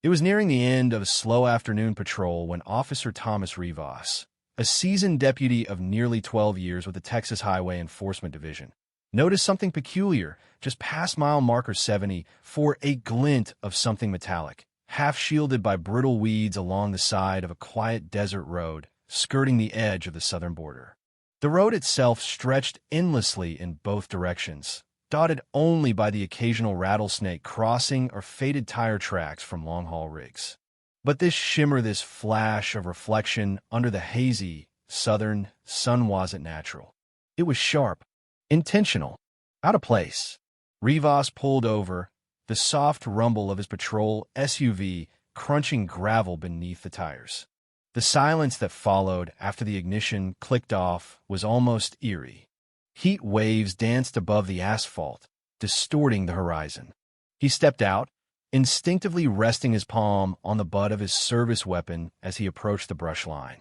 It was nearing the end of a slow afternoon patrol when Officer Thomas Rivas, a seasoned deputy of nearly 12 years with the Texas Highway Enforcement Division, noticed something peculiar just past mile marker 70 for a glint of something metallic, half shielded by brittle weeds along the side of a quiet desert road skirting the edge of the southern border. The road itself stretched endlessly in both directions, dotted only by the occasional rattlesnake crossing or faded tire tracks from long-haul rigs. But this shimmer, this flash of reflection under the hazy, southern sun wasn't natural. It was sharp, intentional, out of place. Rivas pulled over, the soft rumble of his patrol SUV crunching gravel beneath the tires. The silence that followed after the ignition clicked off was almost eerie. Heat waves danced above the asphalt, distorting the horizon. He stepped out, instinctively resting his palm on the butt of his service weapon as he approached the brush line.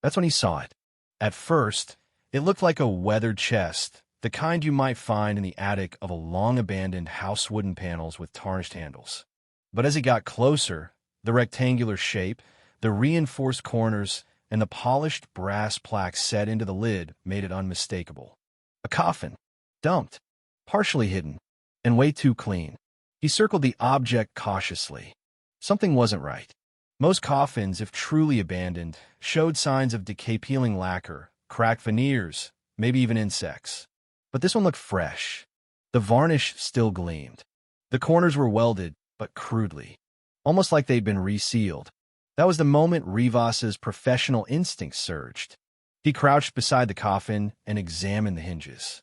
That's when he saw it. At first, it looked like a weathered chest, the kind you might find in the attic of a long-abandoned house, wooden panels with tarnished handles. But as he got closer, the rectangular shape, the reinforced corners, and the polished brass plaque set into the lid made it unmistakable. A coffin, dumped, partially hidden, and way too clean. He circled the object cautiously. Something wasn't right. Most coffins, if truly abandoned, showed signs of decay, peeling lacquer, cracked veneers, maybe even insects. But this one looked fresh. The varnish still gleamed. The corners were welded, but crudely, almost like they'd been resealed. That was the moment Rivas's professional instincts surged. He crouched beside the coffin and examined the hinges.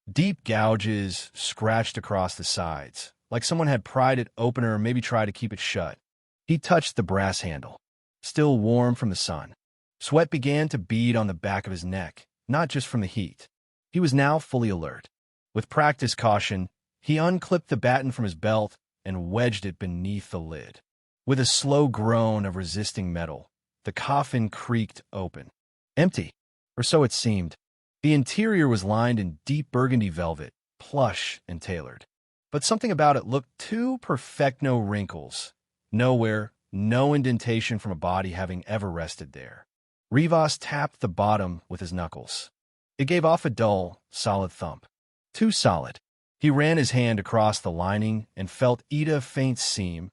Deep gouges scratched across the sides, like someone had pried it open or maybe tried to keep it shut. He touched the brass handle, still warm from the sun. Sweat began to bead on the back of his neck, not just from the heat. He was now fully alert. With practiced caution, he unclipped the batten from his belt and wedged it beneath the lid. With a slow groan of resisting metal, the coffin creaked open. Empty, or so it seemed. The interior was lined in deep burgundy velvet, plush and tailored. But something about it looked too perfect. No wrinkles, nowhere, no indentation from a body having ever rested there. Rivas tapped the bottom with his knuckles. It gave off a dull, solid thump. Too solid. He ran his hand across the lining and felt a faint seam,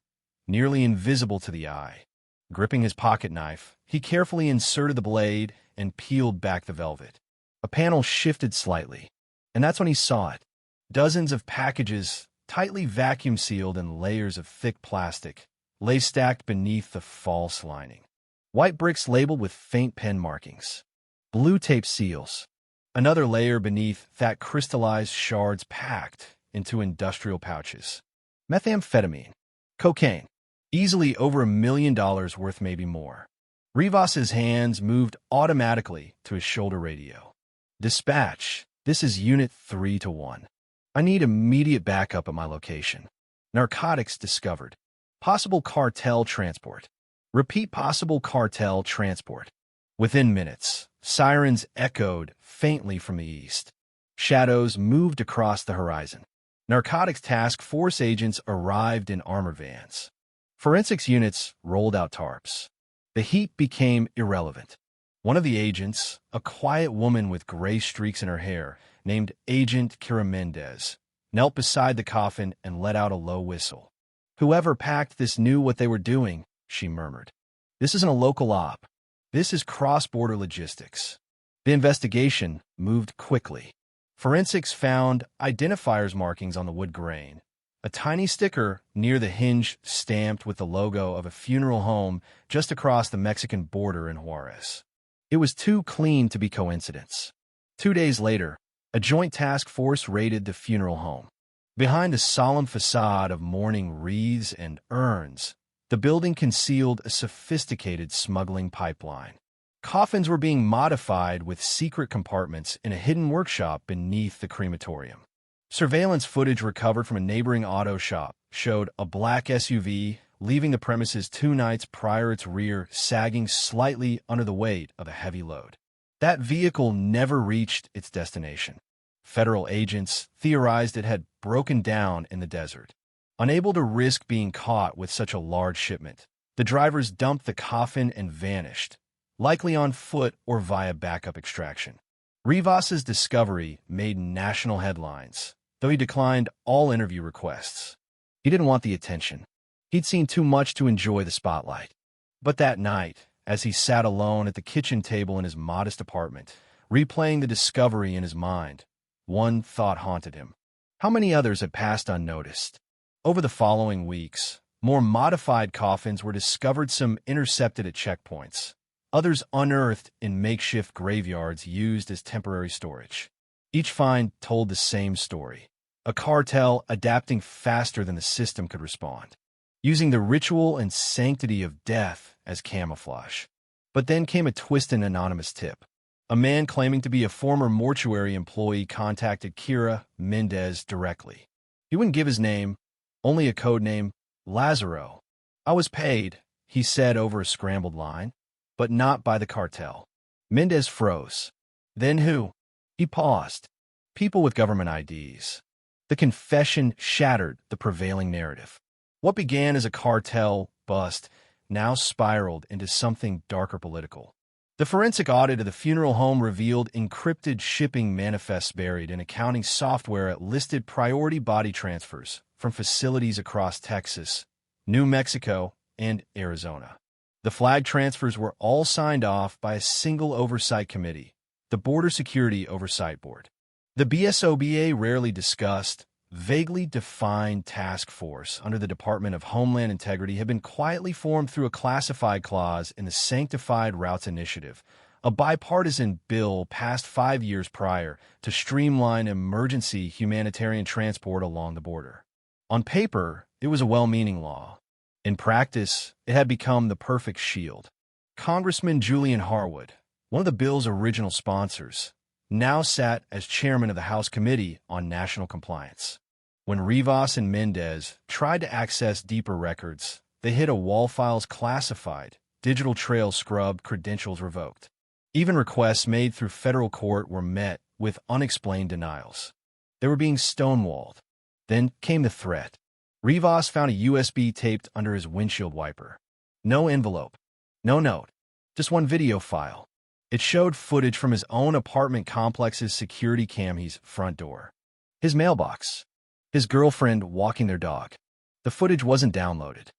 nearly invisible to the eye. Gripping his pocket knife, he carefully inserted the blade and peeled back the velvet. A panel shifted slightly, and that's when he saw it. Dozens of packages, tightly vacuum-sealed in layers of thick plastic, lay stacked beneath the false lining. White bricks labeled with faint pen markings. Blue tape seals. Another layer beneath that crystallized shards packed into industrial pouches. Methamphetamine. Cocaine. Easily over $1 million worth, maybe more. Rivas's hands moved automatically to his shoulder radio. Dispatch. This is Unit 3-1. I need immediate backup at my location. Narcotics discovered. Possible cartel transport. Repeat, possible cartel transport. Within minutes, sirens echoed faintly from the east. Shadows moved across the horizon. Narcotics task force agents arrived in armor vans. Forensics units rolled out tarps. The heat became irrelevant. One of the agents, a quiet woman with gray streaks in her hair, named Agent Kira Mendez, knelt beside the coffin and let out a low whistle. Whoever packed this knew what they were doing, she murmured. This isn't a local op. This is cross-border logistics. The investigation moved quickly. Forensics found identifiers markings on the wood grain. A tiny sticker near the hinge stamped with the logo of a funeral home just across the Mexican border in Juarez. It was too clean to be coincidence. 2 days later, a joint task force raided the funeral home. Behind a solemn facade of mourning wreaths and urns, the building concealed a sophisticated smuggling pipeline. Coffins were being modified with secret compartments in a hidden workshop beneath the crematorium. Surveillance footage recovered from a neighboring auto shop showed a black SUV leaving the premises 2 nights prior, its rear sagging slightly under the weight of a heavy load. That vehicle never reached its destination. Federal agents theorized it had broken down in the desert. Unable to risk being caught with such a large shipment, the drivers dumped the Coffin and vanished, likely on foot or via backup extraction. Rivas's discovery made national headlines, though he declined all interview requests. He didn't want the attention. He'd seen too much to enjoy the spotlight. But that night, as he sat alone at the kitchen table in his modest apartment, replaying the discovery in his mind, one thought haunted him. How many others had passed unnoticed? Over the following weeks, more modified coffins were discovered, some intercepted at checkpoints, others unearthed in makeshift graveyards used as temporary storage. Each find told the same story: a cartel adapting faster than the system could respond, using the ritual and sanctity of death as camouflage. But then came a twist: an anonymous tip. A man claiming to be a former mortuary employee contacted Kira Mendez directly. He wouldn't give his name, only a code name, Lazaro. "I was paid," he said over a scrambled line, "but not by the cartel." Mendez froze. "Then who?" He paused. "People with government IDs." The confession shattered the prevailing narrative. What began as a cartel bust now spiraled into something darker: political. The forensic audit of the funeral home revealed encrypted shipping manifests buried in accounting software that listed priority body transfers from facilities across Texas, New Mexico, and Arizona. The flag transfers were all signed off by a single oversight committee, the Border Security Oversight Board. The BSOBA rarely discussed, vaguely defined task force under the Department of Homeland Integrity had been quietly formed through a classified clause in the Sanctified Routes Initiative, a bipartisan bill passed 5 years prior to streamline emergency humanitarian transport along the border. On paper, it was a well-meaning law. In practice, it had become the perfect shield. Congressman Julian Harwood, one of the bill's original sponsors, now sat as chairman of the House Committee on National Compliance. When Rivas and Mendez tried to access deeper records, they hit a wall: files classified, digital trails scrubbed, credentials revoked. Even requests made through federal court were met with unexplained denials. They were being stonewalled. Then came the threat. Rivas found a USB taped under his windshield wiper. No envelope, no note, just one video file. It showed footage from his own apartment complex's security cam's front door, his mailbox, his girlfriend walking their dog. The footage wasn't downloaded.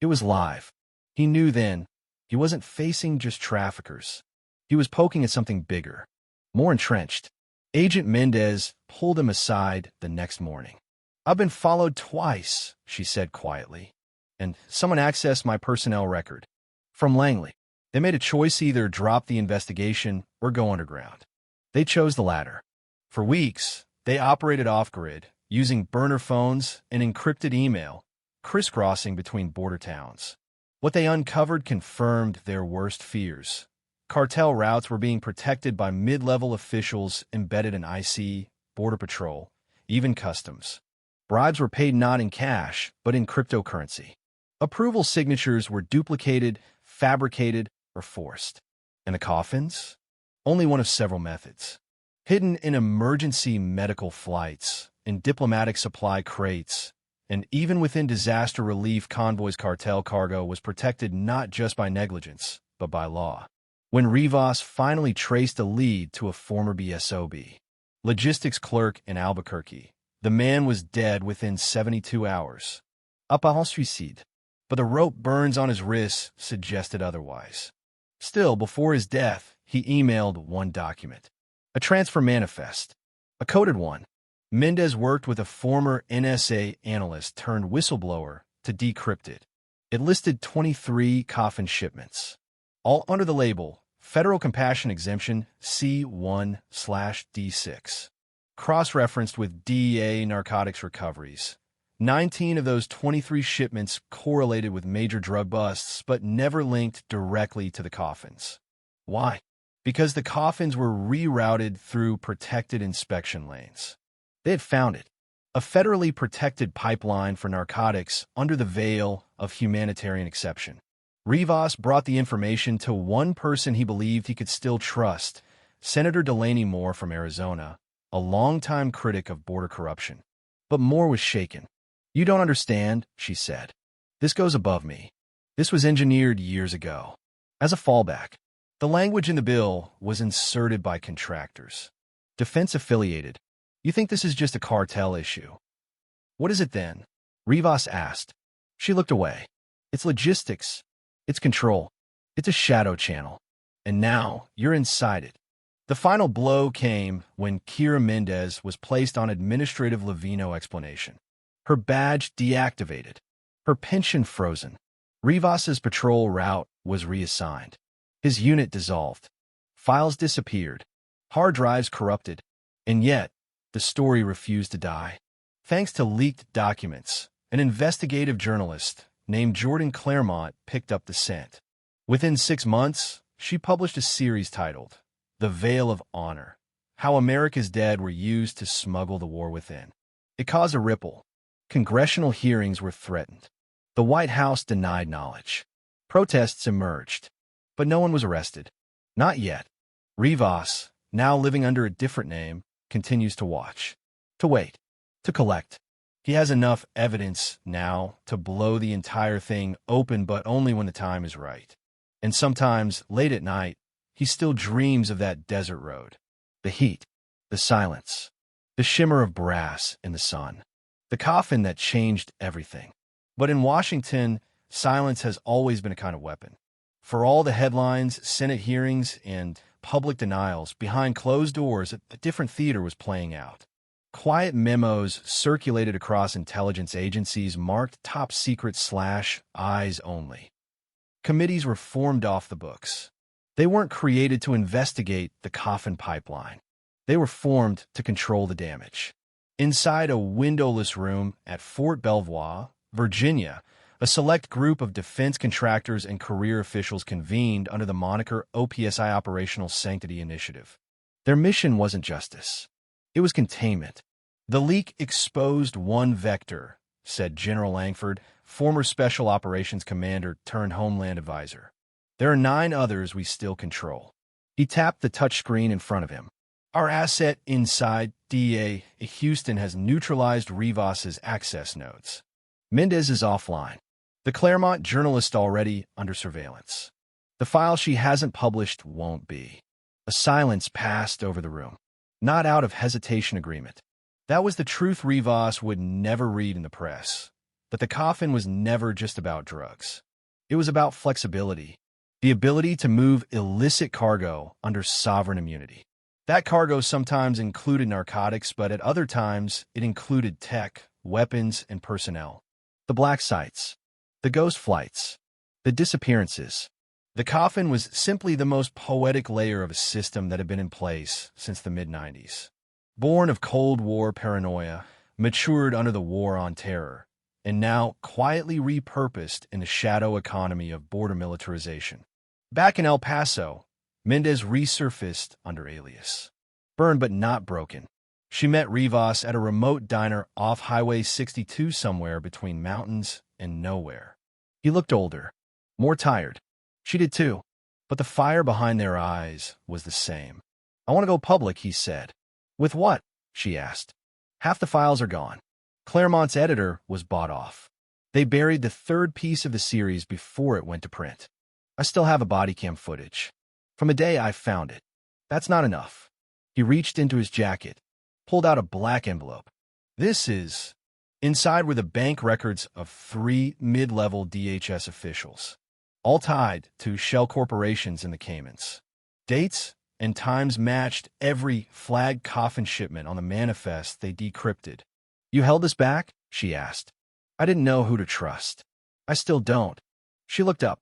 It was live. He knew then he wasn't facing just traffickers. He was poking at something bigger, more entrenched. Agent Mendez pulled him aside the next morning. "I've been followed twice," she said quietly, "and someone accessed my personnel record." From Langley. They made a choice: either drop the investigation or go underground. They chose the latter. For weeks, they operated off-grid, using burner phones and encrypted email, crisscrossing between border towns. What they uncovered confirmed their worst fears. Cartel routes were being protected by mid-level officials embedded in IC, Border Patrol, even Customs. Bribes were paid not in cash, but in cryptocurrency. Approval signatures were duplicated, fabricated, or forced. And the coffins? Only one of several methods. Hidden in emergency medical flights, in diplomatic supply crates, and even within disaster relief convoys, cartel cargo was protected not just by negligence, but by law. When Rivas finally traced a lead to a former BSOB logistics clerk in Albuquerque, the man was dead within 72 hours. Apparent suicide. But the rope burns on his wrists suggested otherwise. Still, before his death, he emailed one document. A transfer manifest. A coded one. Mendez worked with a former NSA analyst turned whistleblower to decrypt it. It listed 23 coffin shipments, all under the label Federal Compassion Exemption C1/D6. Cross-referenced with DEA narcotics recoveries. 19 of those 23 shipments correlated with major drug busts, but never linked directly to the coffins. Why? Because the coffins were rerouted through protected inspection lanes. They had found it. A federally protected pipeline for narcotics under the veil of humanitarian exception. Rivas brought the information to one person he believed he could still trust, Senator Delaney Moore from Arizona, a longtime critic of border corruption. But Moore was shaken. "You don't understand," she said. "This goes above me. This was engineered years ago. As a fallback, the language in the bill was inserted by contractors. Defense-affiliated. You think this is just a cartel issue?" "What is it then?" Rivas asked. She looked away. "It's logistics. It's control. It's a shadow channel. And now you're inside it." The final blow came when Kira Mendez was placed on administrative Levino explanation. Her badge deactivated. Her pension frozen. Rivas's patrol route was reassigned. His unit dissolved. Files disappeared. Hard drives corrupted. And yet, the story refused to die. Thanks to leaked documents, an investigative journalist named Jordan Claremont picked up the scent. Within 6 months, she published a series titled The Veil of Honor: How America's Dead Were Used to Smuggle the War Within. It caused a ripple. Congressional hearings were threatened. The White House denied knowledge. Protests emerged. But no one was arrested. Not yet. Rivas, now living under a different name, continues to watch. To wait. To collect. He has enough evidence now to blow the entire thing open, but only when the time is right. And sometimes, late at night, he still dreams of that desert road. The heat. The silence. The shimmer of brass in the sun. The coffin that changed everything. But in Washington, silence has always been a kind of weapon. For all the headlines, Senate hearings, and public denials, behind closed doors, a different theater was playing out. Quiet memos circulated across intelligence agencies marked top secret / eyes only. Committees were formed off the books. They weren't created to investigate the Coffin pipeline. They were formed to control the damage. Inside a windowless room at Fort Belvoir, Virginia, a select group of defense contractors and career officials convened under the moniker OPSI Operational Sanctity Initiative. Their mission wasn't justice. It was containment. "The leak exposed one vector," said General Langford, former Special Operations Commander turned Homeland Advisor. "There are 9 others we still control." He tapped the touchscreen in front of him. "Our asset inside DA Houston has neutralized Rivas's access nodes. Mendez is offline. The Claremont journalist already under surveillance. The file she hasn't published won't be." A silence passed over the room. Not out of hesitation agreement. That was the truth Rivas would never read in the press. That the Coffin was never just about drugs. It was about flexibility. The ability to move illicit cargo under sovereign immunity. That cargo sometimes included narcotics, but at other times it included tech, weapons, and personnel. The black sites. The ghost flights. The disappearances. The Coffin was simply the most poetic layer of a system that had been in place since the mid-90s. Born of Cold War paranoia, matured under the War on Terror, and now quietly repurposed in the shadow economy of border militarization. Back in El Paso, Mendez resurfaced under alias. Burned but not broken. She met Rivas at a remote diner off Highway 62 somewhere between mountains and nowhere. He looked older, more tired. She did too, but the fire behind their eyes was the same. "I want to go public," he said. "With what?" she asked. "Half the files are gone. Claremont's editor was bought off. They buried the 3rd piece of the series before it went to print. I still have a body cam footage. From a day I found it. That's not enough." He reached into his jacket, pulled out a black envelope. "This is..." Inside were the bank records of 3 mid-level DHS officials, all tied to shell corporations in the Caymans. Dates and times matched every flagged Coffin shipment on the manifest they decrypted. "You held us back?" she asked. "I didn't know who to trust. I still don't." She looked up.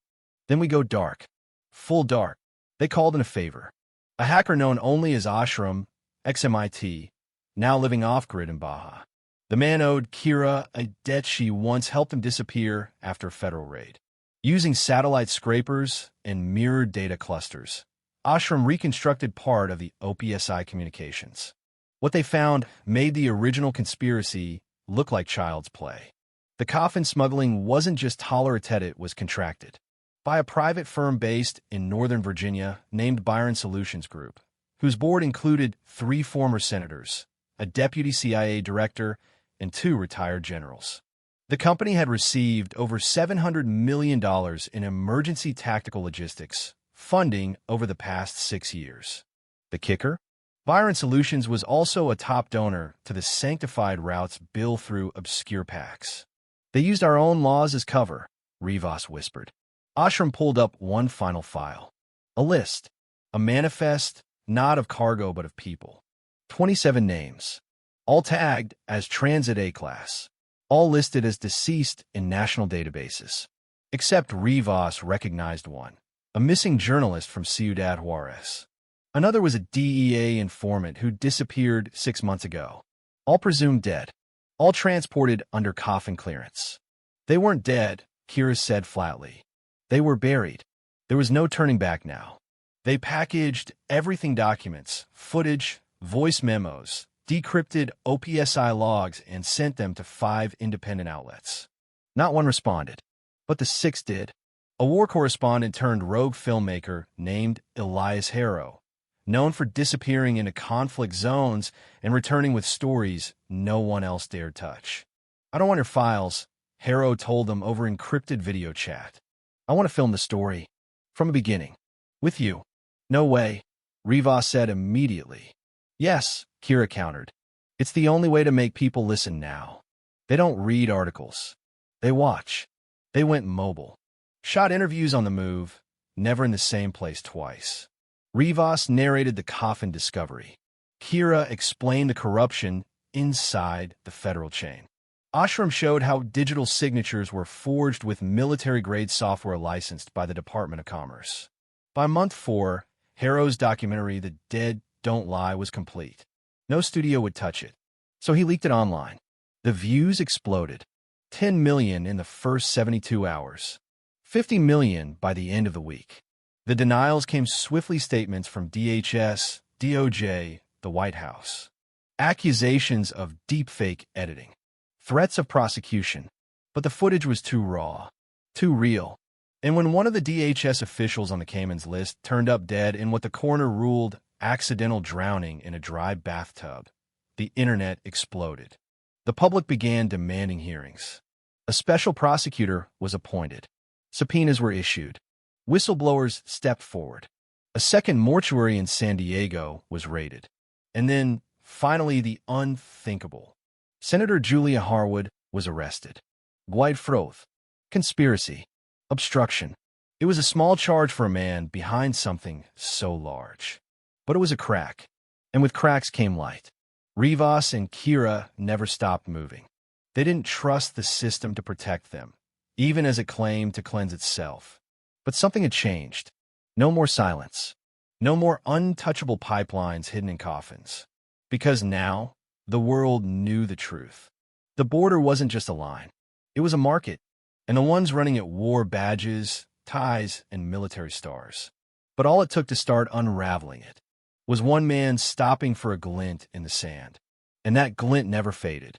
"Then we go dark. Full dark." They called in a favor. A hacker known only as Ashram, ex-MIT, now living off-grid in Baja. The man owed Kira a debt she once helped him disappear after a federal raid. Using satellite scrapers and mirrored data clusters, Ashram reconstructed part of the OPSI communications. What they found made the original conspiracy look like child's play. The Coffin smuggling wasn't just tolerated, it was contracted by a private firm based in Northern Virginia named Byron Solutions Group, whose board included 3 former senators, a deputy CIA director, and 2 retired generals. The company had received over $700 million in emergency tactical logistics funding over the past 6 years. The kicker? Byron Solutions was also a top donor to the Sanctified Routes bill through obscure pacts. They used our own laws as cover, Rivas whispered. Ashram pulled up one final file. A list. A manifest, not of cargo but of people. 27 names. All tagged as Transit A-Class. All listed as deceased in national databases. Except Rivas recognized one. A missing journalist from Ciudad Juarez. Another was a DEA informant who disappeared 6 months ago. All presumed dead. All transported under Coffin clearance. They weren't dead, Kira said flatly. They were buried. There was no turning back now. They packaged everything: documents, footage, voice memos, decrypted OPSI logs, and sent them to 5 independent outlets. Not one responded, but the 6 did. A war correspondent turned rogue filmmaker named Elias Harrow, known for disappearing into conflict zones and returning with stories no one else dared touch. I don't want your files, Harrow told them over encrypted video chat. I want to film the story. From the beginning. With you. No way, Rivas said immediately. Yes, Kira countered. It's the only way to make people listen now. They don't read articles. They watch. They went mobile. Shot interviews on the move, never in the same place twice. Rivas narrated the Coffin discovery. Kira explained the corruption inside the federal chain. Ashram showed how digital signatures were forged with military-grade software licensed by the Department of Commerce. By month 4, Harrow's documentary The Dead Don't Lie was complete. No studio would touch it, so he leaked it online. The views exploded. 10 million in the first 72 hours. 50 million by the end of the week. The denials came swiftly: statements from DHS, DOJ, the White House. Accusations of deepfake editing. Threats of prosecution. But the footage was too raw. Too real. And when one of the DHS officials on the Cayman's list turned up dead in what the coroner ruled accidental drowning in a dry bathtub, the internet exploded. The public began demanding hearings. A special prosecutor was appointed. Subpoenas were issued. Whistleblowers stepped forward. A second mortuary in San Diego was raided. And then, finally, the unthinkable. Senator Julia Harwood was arrested. Guide Froth. Conspiracy. Obstruction. It was a small charge for a man behind something so large. But it was a crack. And with cracks came light. Rivas and Kira never stopped moving. They didn't trust the system to protect them, even as it claimed to cleanse itself. But something had changed. No more silence. No more untouchable pipelines hidden in coffins. Because now, the world knew the truth. The border wasn't just a line. It was a market, and the ones running it wore badges, ties, and military stars. But all it took to start unraveling it was one man stopping for a glint in the sand. And that glint never faded.